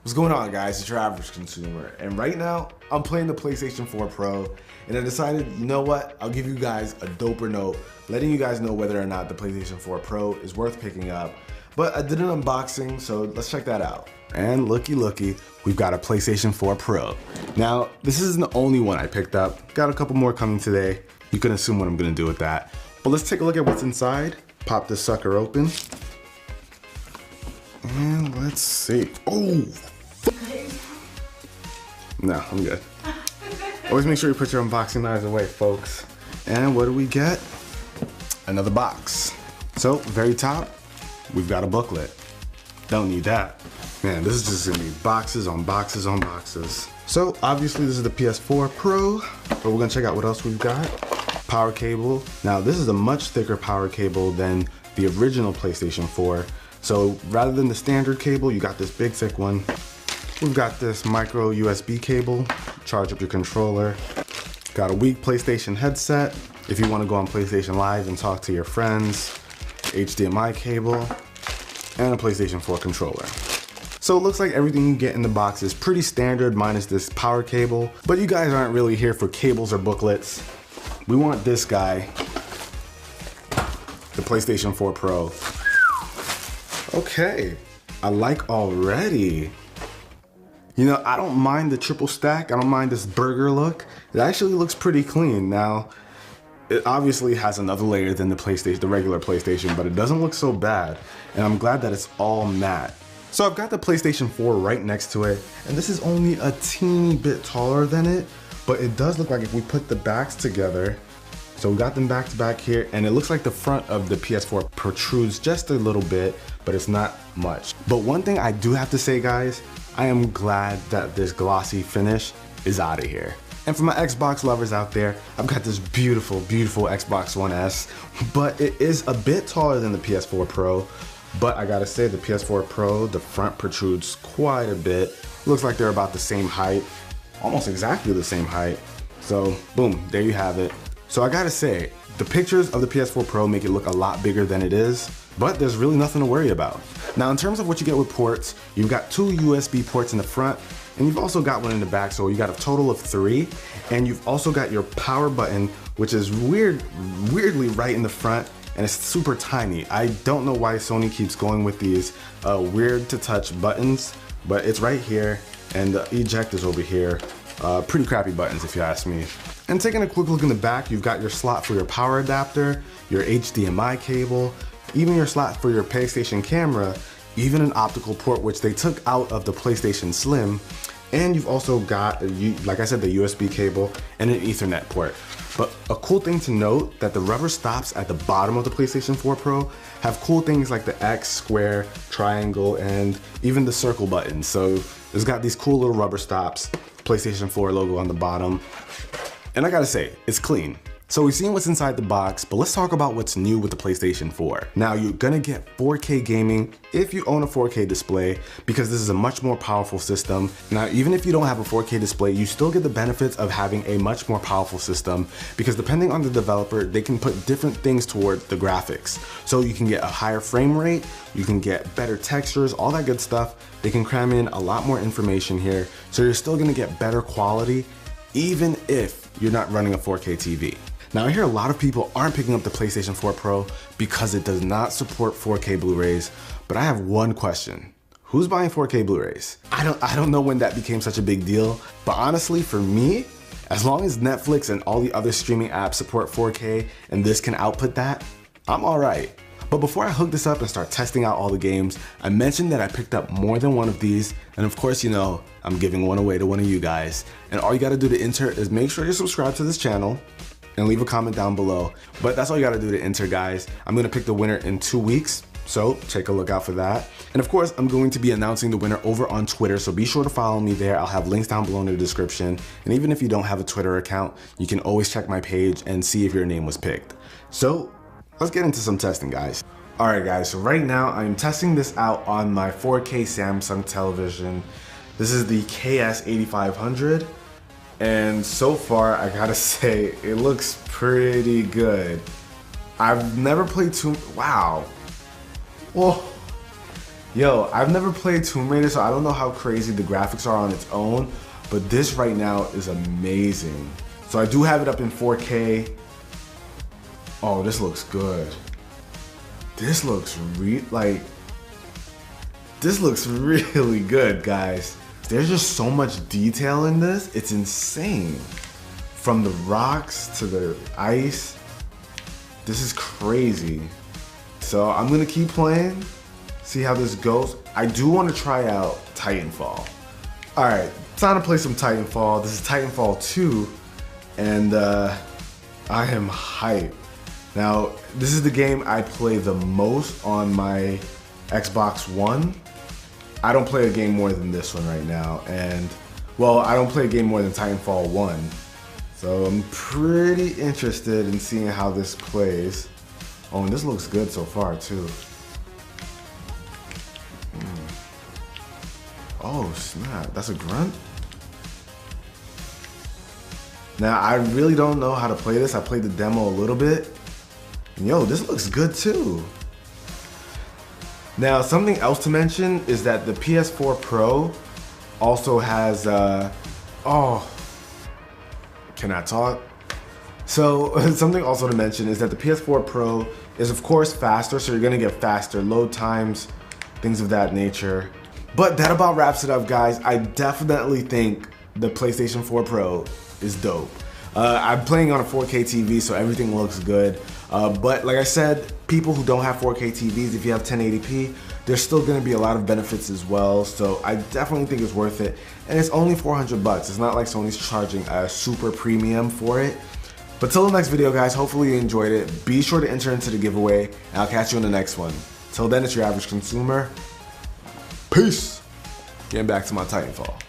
What's going on, guys? It's your average consumer, and right now I'm playing the PlayStation 4 Pro, and I decided, you know what, I'll give you guys a doper note letting you guys know whether or not the PlayStation 4 Pro is worth picking up. But I did an unboxing, so let's check that out. And looky, we've got a PlayStation 4 Pro. Now, this isn't the only one I picked up. Got a couple more coming today. You can assume what I'm gonna do with that. But let's take a look at what's inside. Pop this sucker open. And let's see. Oh! No, I'm good. Always make sure you put your unboxing knives away, folks. And what do we get? Another box. So, very top, we've got a booklet. Don't need that. Man, this is just gonna be boxes on boxes on boxes. So, obviously this is the PS4 Pro, but we're gonna check out what else we've got. Power cable. Now, this is a much thicker power cable than the original PlayStation 4. So, rather than the standard cable, you got this big thick one. We've got this micro USB cable, charge up your controller. Got a weak PlayStation headset, if you want to go on PlayStation Live and talk to your friends. HDMI cable, and a PlayStation 4 controller. So it looks like everything you get in the box is pretty standard minus this power cable, but you guys aren't really here for cables or booklets. We want this guy, the PlayStation 4 Pro. Okay, I like already. You know, I don't mind the triple stack. I don't mind this burger look. It actually looks pretty clean. Now, it obviously has another layer than the PlayStation, the regular PlayStation, but it doesn't look so bad. And I'm glad that it's all matte. So I've got the PlayStation 4 right next to it, and this is only a teeny bit taller than it, but it does look like if we put the backs together, so we got them back to back here, and it looks like the front of the PS4 protrudes just a little bit, but it's not much. But one thing I do have to say, guys, I am glad that this glossy finish is out of here. And for my Xbox lovers out there, I've got this beautiful, beautiful Xbox One S, but it is a bit taller than the PS4 Pro. But I gotta say, the PS4 Pro, the front protrudes quite a bit. Looks like they're about the same height, almost exactly the same height. So boom, there you have it. So I gotta say, the pictures of the PS4 Pro make it look a lot bigger than it is, but there's really nothing to worry about. Now, in terms of what you get with ports, you've got 2 USB ports in the front, and you've also got one in the back, so you got a total of 3. And you've also got your power button, which is weirdly right in the front, and it's super tiny. I don't know why Sony keeps going with these weird to touch buttons, but it's right here, and the eject is over here. Pretty crappy buttons if you ask me. And taking a quick look in the back, you've got your slot for your power adapter, your HDMI cable, even your slot for your PlayStation camera, even an optical port, which they took out of the PlayStation Slim. And you've also got, like I said, the USB cable and an Ethernet port. But a cool thing to note, that the rubber stops at the bottom of the PlayStation 4 Pro have cool things like the X, square, triangle, and even the circle buttons. So it's got these cool little rubber stops, PlayStation 4 logo on the bottom. And I gotta say, it's clean. So we've seen what's inside the box, but let's talk about what's new with the PlayStation 4. Now, you're gonna get 4K gaming if you own a 4K display, because this is a much more powerful system. Now, even if you don't have a 4K display, you still get the benefits of having a much more powerful system, because depending on the developer, they can put different things toward the graphics. So you can get a higher frame rate, you can get better textures, all that good stuff. They can cram in a lot more information here, so you're still gonna get better quality, even if you're not running a 4K TV. Now, I hear a lot of people aren't picking up the PlayStation 4 Pro because it does not support 4K Blu-rays, but I have one question. Who's buying 4K Blu-rays? I don't know when that became such a big deal, but honestly, for me, as long as Netflix and all the other streaming apps support 4K and this can output that, I'm all right. But before I hook this up and start testing out all the games, I mentioned that I picked up more than one of these, and of course, you know, I'm giving one away to one of you guys. And all you gotta do to enter is make sure you're subscribed to this channel and leave a comment down below. But that's all you gotta do to enter, guys. I'm gonna pick the winner in 2 weeks, so take a look out for that. And of course, I'm going to be announcing the winner over on Twitter, so be sure to follow me there. I'll have links down below in the description. And even if you don't have a Twitter account, you can always check my page and see if your name was picked. So let's get into some testing, guys. All right, guys, so right now I'm testing this out on my 4K Samsung television. This is the KS8500. And so far, I gotta say, it looks pretty good. I've never played too, wow. Whoa, Yo, I've never played Tomb Raider, so I don't know how crazy the graphics are on its own, but this right now is amazing. So I do have it up in 4K. Oh, this looks good. This looks this looks really good, guys. There's just so much detail in this. It's insane. From the rocks to the ice. This is crazy. So I'm gonna keep playing, see how this goes. I do want to try out Titanfall. All right, time to play some Titanfall. This is Titanfall 2, and I am hyped. Now, this is the game I play the most on my Xbox One. I don't play a game more than this one right now, and well, I don't play a game more than Titanfall 1. So I'm pretty interested in seeing how this plays. Oh, and this looks good so far too. Oh snap, that's a grunt? Now I really don't know how to play this. I played the demo a little bit. And yo, this looks good too. Now something else to mention is that the PS4 Pro also has, can I talk? So something also to mention is that the PS4 Pro is of course faster, so you're gonna get faster load times, things of that nature. But that about wraps it up, guys. I definitely think the PlayStation 4 Pro is dope. I'm playing on a 4K TV, so everything looks good. But like I said, people who don't have 4K TVs, if you have 1080p, there's still gonna be a lot of benefits as well. So I definitely think it's worth it. And it's only 400 bucks. It's not like Sony's charging a super premium for it. But till the next video, guys, hopefully you enjoyed it. Be sure to enter into the giveaway, and I'll catch you in the next one. Till then, it's your average consumer. Peace. Getting back to my Titanfall.